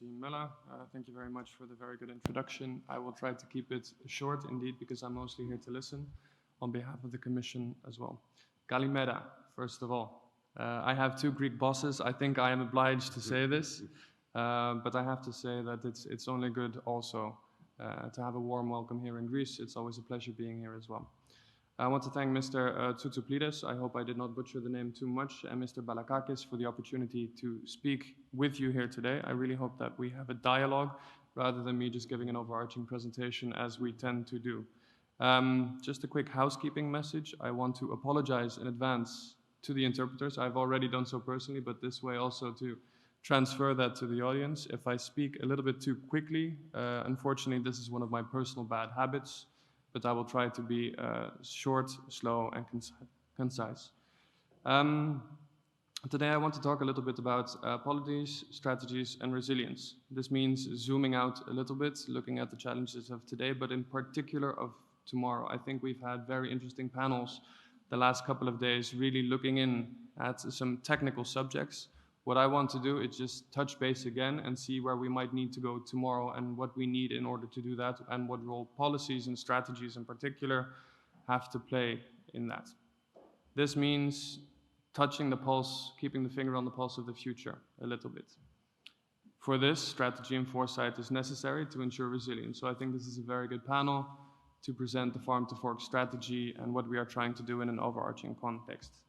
Symela. Thank you very much for the very good introduction. I will try to keep it short indeed, because I'm mostly here to listen on behalf of the Commission as well. Kalimera, first of all. I have two Greek bosses. I think I am obliged to say this, but I have to say that it's only good also to have a warm welcome here in Greece. It's always a pleasure being here as well. I want to thank Mr. Touchtidou, I hope I did not butcher the name too much, and Mr. Vassilikos for the opportunity to speak with you here today. I really hope that we have a dialogue rather than me just giving an overarching presentation as we tend to do. Just a quick housekeeping message. I want to apologize in advance to the interpreters. I've already done so personally, but this way also to transfer that to the audience. If I speak a little bit too quickly, unfortunately, this is one of my personal bad habits, but I will try to be short, slow, and concise. Today I want to talk a little bit about policies, strategies, and resilience. This means zooming out a little bit, looking at the challenges of today, but in particular of tomorrow. I think we've had very interesting panels the last couple of days, really looking in at some technical subjects. What I want to do is just touch base again and see where we might need to go tomorrow and what we need in order to do that, and what role policies and strategies in particular have to play in that. This means touching the pulse, keeping the finger on the pulse of the future a little bit. For this, strategy and foresight is necessary to ensure resilience. So I think this is a very good panel to present the farm to fork strategy and what we are trying to do in an overarching context.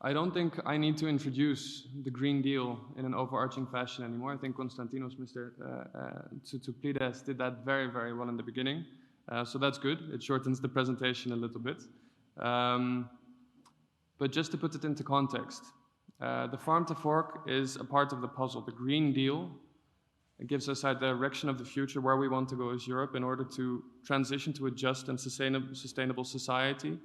I don't think I need to introduce the Green Deal in an overarching fashion anymore. I think Konstantinos, Mr. Touchtidou did that very, very well in the beginning. So that's good. It shortens the presentation a little bit. But just to put it into context, the farm to fork is a part of the puzzle. The Green Deal gives us a direction of the future, where we want to go as Europe in order to transition to a just and sustainable society,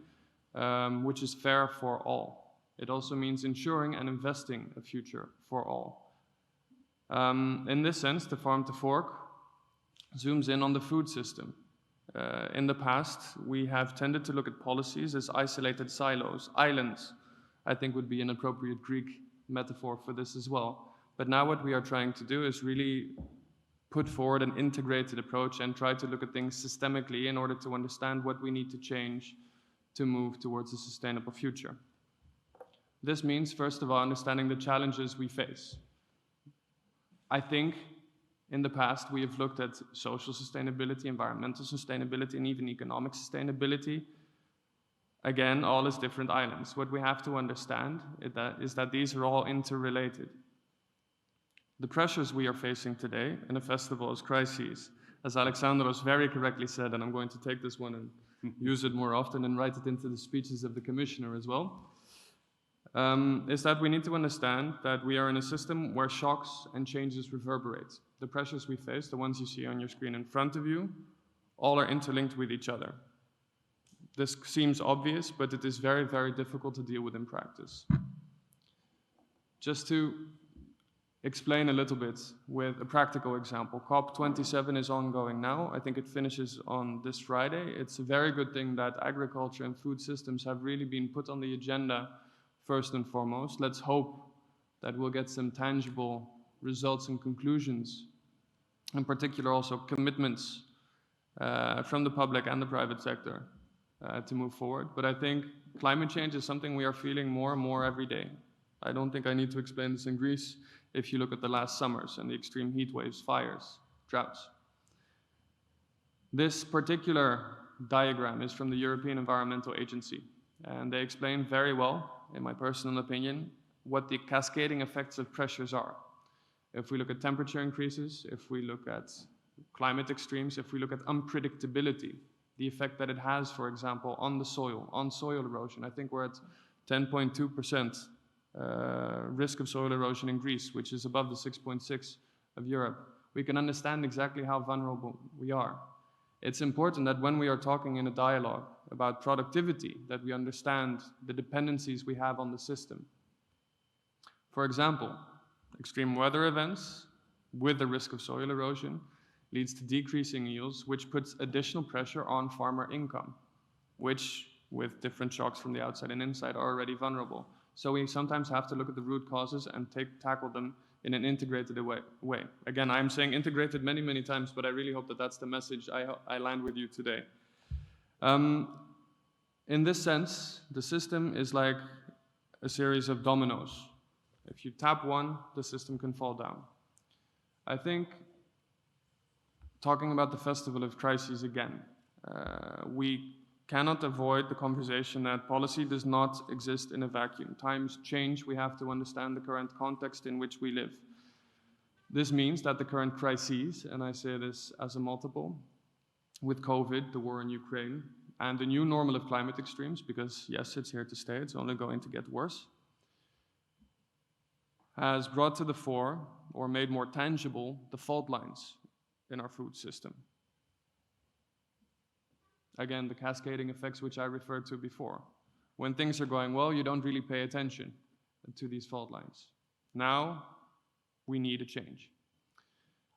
which is fair for all. It also means ensuring and investing a future for all. In this sense, the farm to fork zooms in on the food system. In the past, we have tended to look at policies as isolated silos, islands, I think would be an appropriate Greek metaphor for this as well. But now what we are trying to do is really put forward an integrated approach and try to look at things systemically in order to understand what we need to change to move towards a sustainable future. This means, first of all, understanding the challenges we face. I think in the past we have looked at social sustainability, environmental sustainability, and even economic sustainability. Again, all as different islands. What we have to understand is that these are all interrelated. The pressures we are facing today in a festival as crises, as Alexandros very correctly said, and I'm going to take this one and use it more often and write it into the speeches of the Commissioner as well, is that we need to understand that we are in a system where shocks and changes reverberate. The pressures we face, the ones you see on your screen in front of you, all are interlinked with each other. This seems obvious, but it is very, very difficult to deal with in practice. Just to explain a little bit with a practical example, COP27 is ongoing now. I think it finishes on this Friday. It's a very good thing that agriculture and food systems have really been put on the agenda first and foremost. Let's hope that we'll get some tangible results and conclusions, in particular also commitments from the public and the private sector to move forward. But I think climate change is something we are feeling more and more every day. I don't think I need to explain this in Greece if you look at the last summers and the extreme heat waves, fires, droughts. This particular diagram is from the European Environmental Agency, and they explain very well, in my personal opinion, what the cascading effects of pressures are. If we look at temperature increases, if we look at climate extremes, if we look at unpredictability, the effect that it has, for example, on the soil, on soil erosion. I think we're at 10.2% risk of soil erosion in Greece, which is above the 6.6 of Europe. We can understand exactly how vulnerable we are. It's important that when we are talking in a dialogue about productivity, that we understand the dependencies we have on the system. For example, extreme weather events with the risk of soil erosion leads to decreasing yields, which puts additional pressure on farmer income, which, with different shocks from the outside and inside, are already vulnerable. So we sometimes have to look at the root causes and tackle them in an integrated way. Again, I'm saying integrated many, many times, but I really hope that that's the message I land with you today. In this sense, the system is like a series of dominoes. If you tap one, the system can fall down. I think, talking about the Festival of Crises again, we cannot avoid the conversation that policy does not exist in a vacuum. Times change, we have to understand the current context in which we live. This means that the current crises, and I say this as a multiple, with COVID, the war in Ukraine, and the new normal of climate extremes, because yes, it's here to stay, it's only going to get worse, has brought to the fore, or made more tangible, the fault lines in our food system. Again, the cascading effects which I referred to before. When things are going well, you don't really pay attention to these fault lines. Now, we need a change.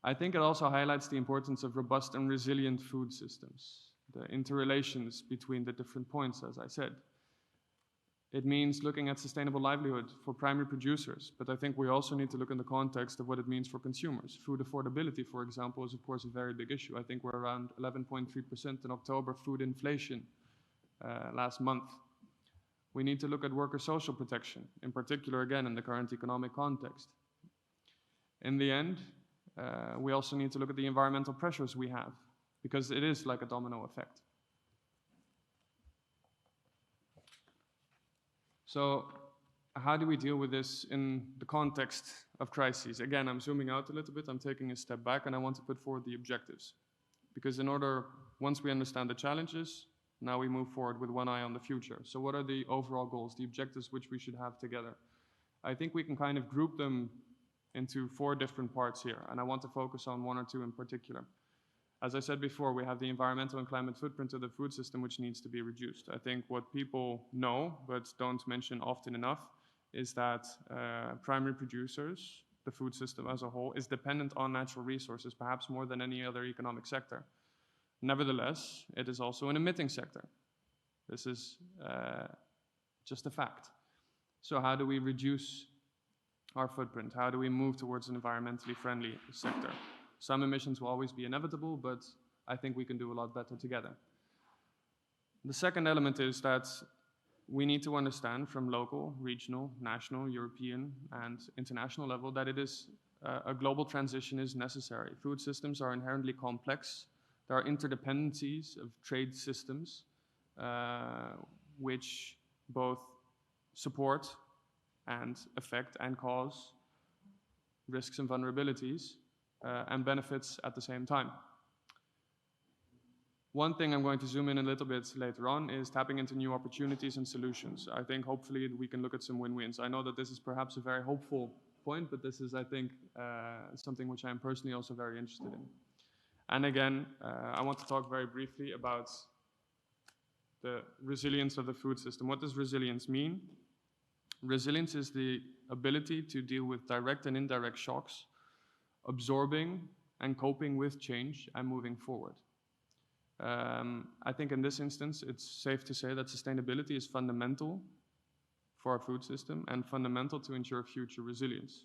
I think it also highlights the importance of robust and resilient food systems, the interrelations between the different points, as I said. It means looking at sustainable livelihood for primary producers, but I think we also need to look in the context of what it means for consumers. Food affordability, for example, is of course a very big issue. I think we're around 11.3% in October food inflation last month. We need to look at worker social protection, in particular again in the current economic context. In the end, we also need to look at the environmental pressures we have, because it is like a domino effect. So how do we deal with this in the context of crises? Again, I'm zooming out a little bit, I'm taking a step back, and I want to put forward the objectives. Because once we understand the challenges, now we move forward with one eye on the future. So what are the overall goals, the objectives which we should have together? I think we can kind of group them into 4 different parts here, and I want to focus on 1 or 2 in particular. As I said before, we have the environmental and climate footprint of the food system, which needs to be reduced. I think what people know, but don't mention often enough, is that primary producers, the food system as a whole, is dependent on natural resources, perhaps more than any other economic sector. Nevertheless, it is also an emitting sector. This is just a fact. So how do we reduce our footprint? How do we move towards an environmentally friendly sector? Some emissions will always be inevitable, but I think we can do a lot better together. The second element is that we need to understand from local, regional, national, European, and international level that it is a global transition is necessary. Food systems are inherently complex. There are interdependencies of trade systems which both support and affect and cause risks and vulnerabilities and benefits at the same time. One thing I'm going to zoom in a little bit later on is tapping into new opportunities and solutions. I think hopefully we can look at some win-wins. I know that this is perhaps a very hopeful point, but this is, I think, something which I'm personally also very interested in. And again, I want to talk very briefly about the resilience of the food system. What does resilience mean? Resilience is the ability to deal with direct and indirect shocks, absorbing and coping with change and moving forward. I think in this instance, it's safe to say that sustainability is fundamental for our food system and fundamental to ensure future resilience.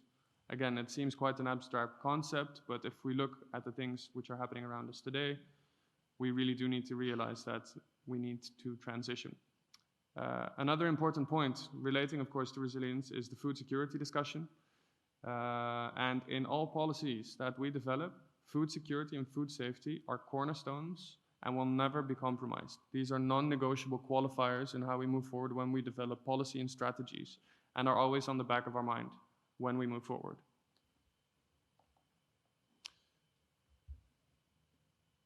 Again, it seems quite an abstract concept, but if we look at the things which are happening around us today, we really do need to realize that we need to transition. Another important point relating, of course, to resilience is the food security discussion. And in all policies that we develop, food security and food safety are cornerstones and will never be compromised. These are non-negotiable qualifiers in how we move forward when we develop policy and strategies, and are always on the back of our mind when we move forward.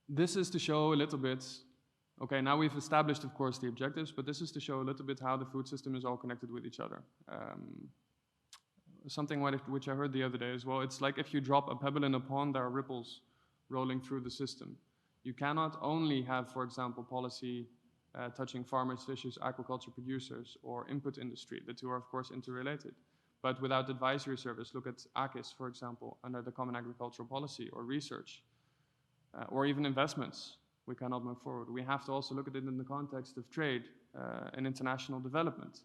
This is to show a little bit, okay, now we've established, of course, the objectives, but this is to show a little bit how the food system is all connected with each other. Something which I heard the other day as well, it's like if you drop a pebble in a pond, there are ripples rolling through the system. You cannot only have, for example, policy touching farmers, fishers, aquaculture producers, or input industry. The two are, of course, interrelated. But without advisory service, look at AGIS, for example, under the Common Agricultural Policy, or research, or even investments. We cannot move forward. We have to also look at it in the context of trade and international development.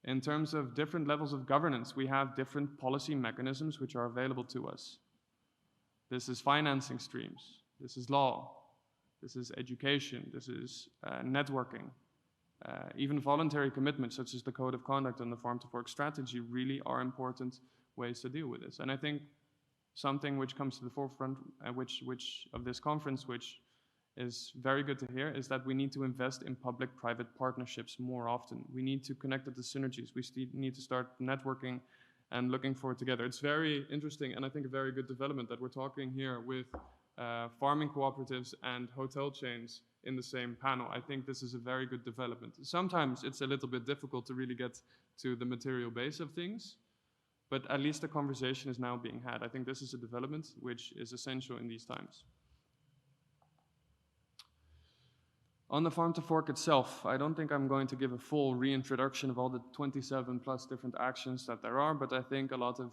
In terms of different levels of governance, we have different policy mechanisms which are available to us. This is financing streams, this is law, this is education, this is networking. Even voluntary commitments such as the Code of Conduct and the Farm to Fork strategy really are important ways to deal with this. And I think something which comes to the forefront, which of this conference, which is very good to hear, is that we need to invest in public-private partnerships more often. We need to connect at the synergies. We need to start networking and looking for it together. It's very interesting, and I think a very good development that we're talking here with farming cooperatives and hotel chains in the same panel. I think this is a very good development. Sometimes it's a little bit difficult to really get to the material base of things, but at least the conversation is now being had. I think this is a development which is essential in these times. On the Farm to Fork itself, I don't think I'm going to give a full reintroduction of all the 27 plus different actions that there are, but I think a lot of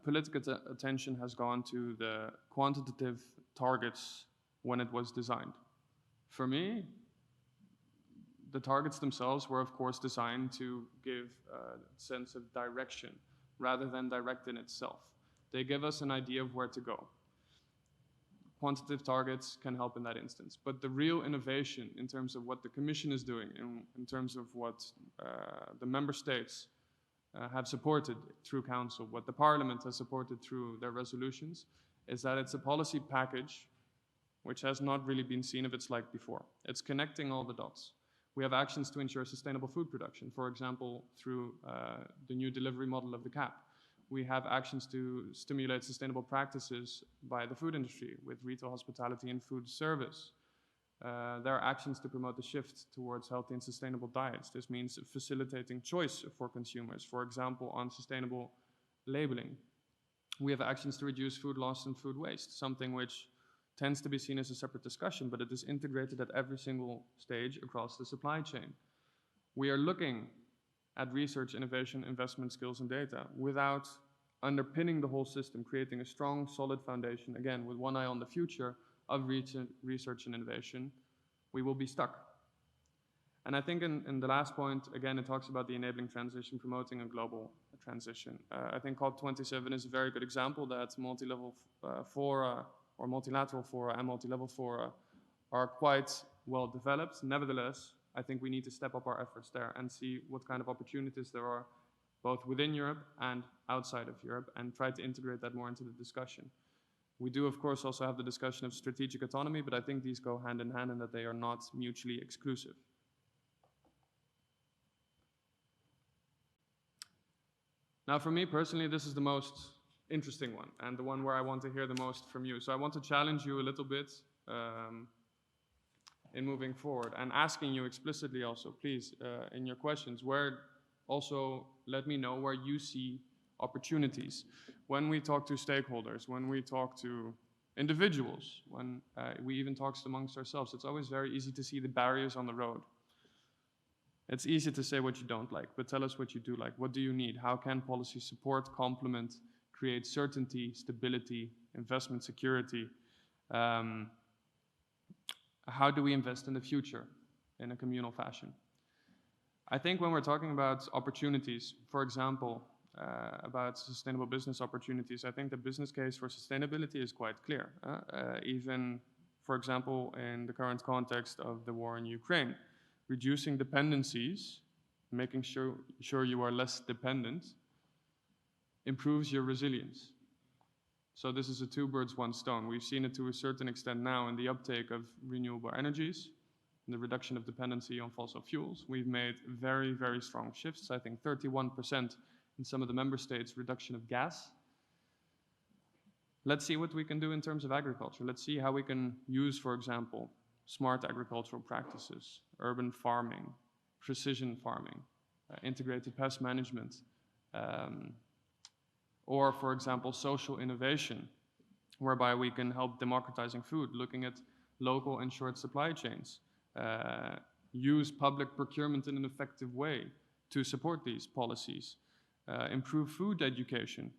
political attention has gone to the quantitative targets when it was designed. For me, the targets themselves were of course designed to give a sense of direction rather than direct in itself. They give us an idea of where to go. Quantitative targets can help in that instance. But the real innovation in terms of what the Commission is doing, in terms of what the member states have supported through Council, what the Parliament has supported through their resolutions, is that it's a policy package which has not really been seen of its like before. It's connecting all the dots. We have actions to ensure sustainable food production, for example, through the new delivery model of the CAP. We have actions to stimulate sustainable practices by the food industry with retail, hospitality, and food service. There are actions to promote the shift towards healthy and sustainable diets. This means facilitating choice for consumers, for example, on sustainable labeling. We have actions to reduce food loss and food waste, something which tends to be seen as a separate discussion, but it is integrated at every single stage across the supply chain. We are looking at research, innovation, investment, skills, and data without underpinning the whole system, creating a strong, solid foundation, again, with one eye on the future of research and innovation, we will be stuck. And I think in the last point, again, it talks about the enabling transition, promoting a global transition. I think COP27 is a very good example that multi-level fora, or multilateral fora and multi-level fora are quite well developed. Nevertheless, I think we need to step up our efforts there and see what kind of opportunities there are both within Europe and outside of Europe and try to integrate that more into the discussion. We do, of course, also have the discussion of strategic autonomy, but I think these go hand in hand and that they are not mutually exclusive. Now, for me personally, this is the most interesting one and the one where I want to hear the most from you. So I want to challenge you a little bit in moving forward and asking you explicitly also, please, in your questions, where also let me know where you see opportunities. When we talk to stakeholders, when we talk to individuals, when we even talk amongst ourselves, it's always very easy to see the barriers on the road. It's easy to say what you don't like, but tell us what you do like. What do you need? How can policy support, complement, create certainty, stability, investment security? How do we invest in the future in a communal fashion? I think when we're talking about opportunities, for example, about sustainable business opportunities, I think the business case for sustainability is quite clear. Even, for example, in the current context of the war in Ukraine, reducing dependencies, making sure you are less dependent, improves your resilience. So this is a two birds, one stone. We've seen it to a certain extent now in the uptake of renewable energies, and the reduction of dependency on fossil fuels. We've made very, very strong shifts. I think 31% in some of the member states reduction of gas. Let's see what we can do in terms of agriculture. Let's see how we can use, for example, smart agricultural practices, urban farming, precision farming, integrated pest management, or, for example, social innovation, whereby we can help democratizing food, looking at local and short supply chains, use public procurement in an effective way to support these policies, improve food education,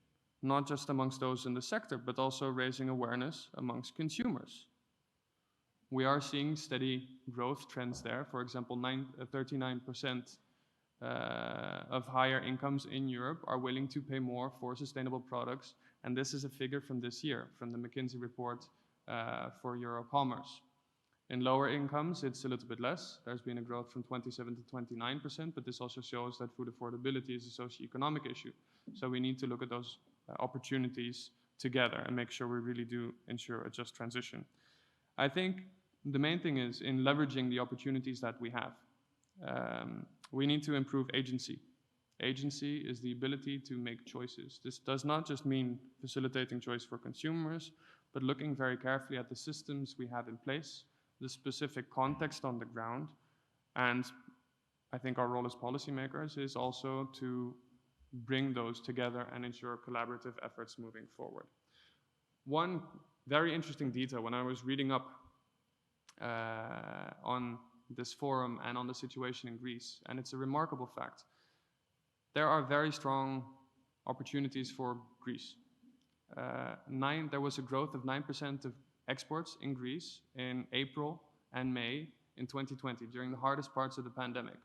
not just amongst those in the sector, but also raising awareness amongst consumers. We are seeing steady growth trends there. For example, 39% of higher incomes in Europe are willing to pay more for sustainable products. And this is a figure from this year, from the McKinsey report for Eurocommerce. In lower incomes, it's a little bit less. There's been a growth from 27 to 29%, but this also shows that food affordability is a socioeconomic issue. So we need to look at those opportunities together and make sure we really do ensure a just transition. I think the main thing is in leveraging the opportunities that we have. We need to improve agency. Agency is the ability to make choices. This does not just mean facilitating choice for consumers, but looking very carefully at the systems we have in place, the specific context on the ground, and I think our role as policymakers is also to bring those together and ensure collaborative efforts moving forward. One very interesting detail when I was reading up on this forum and on the situation in Greece, and it's a remarkable fact. There are very strong opportunities for Greece. There was a growth of 9% of exports in Greece in April and May in 2020, during the hardest parts of the pandemic.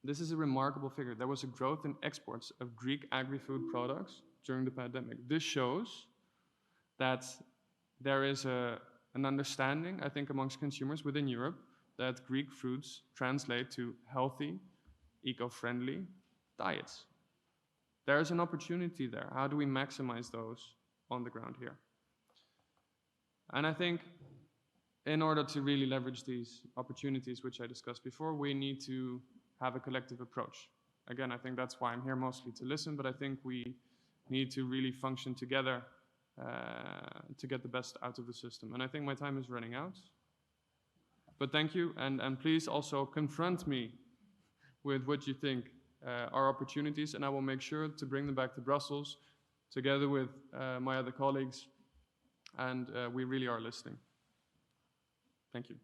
This is a remarkable figure. There was a growth in exports of Greek agri-food products during the pandemic. This shows that there is an understanding, I think, amongst consumers within Europe that Greek foods translate to healthy, eco-friendly diets. There is an opportunity there. How do we maximize those on the ground here? And I think in order to really leverage these opportunities, which I discussed before, we need to have a collective approach. Again, I think that's why I'm here mostly to listen, but I think we need to really function together to get the best out of the system. And I think my time is running out. But thank you, and please also confront me with what you think are opportunities, and I will make sure to bring them back to Brussels together with my other colleagues, and we really are listening. Thank you.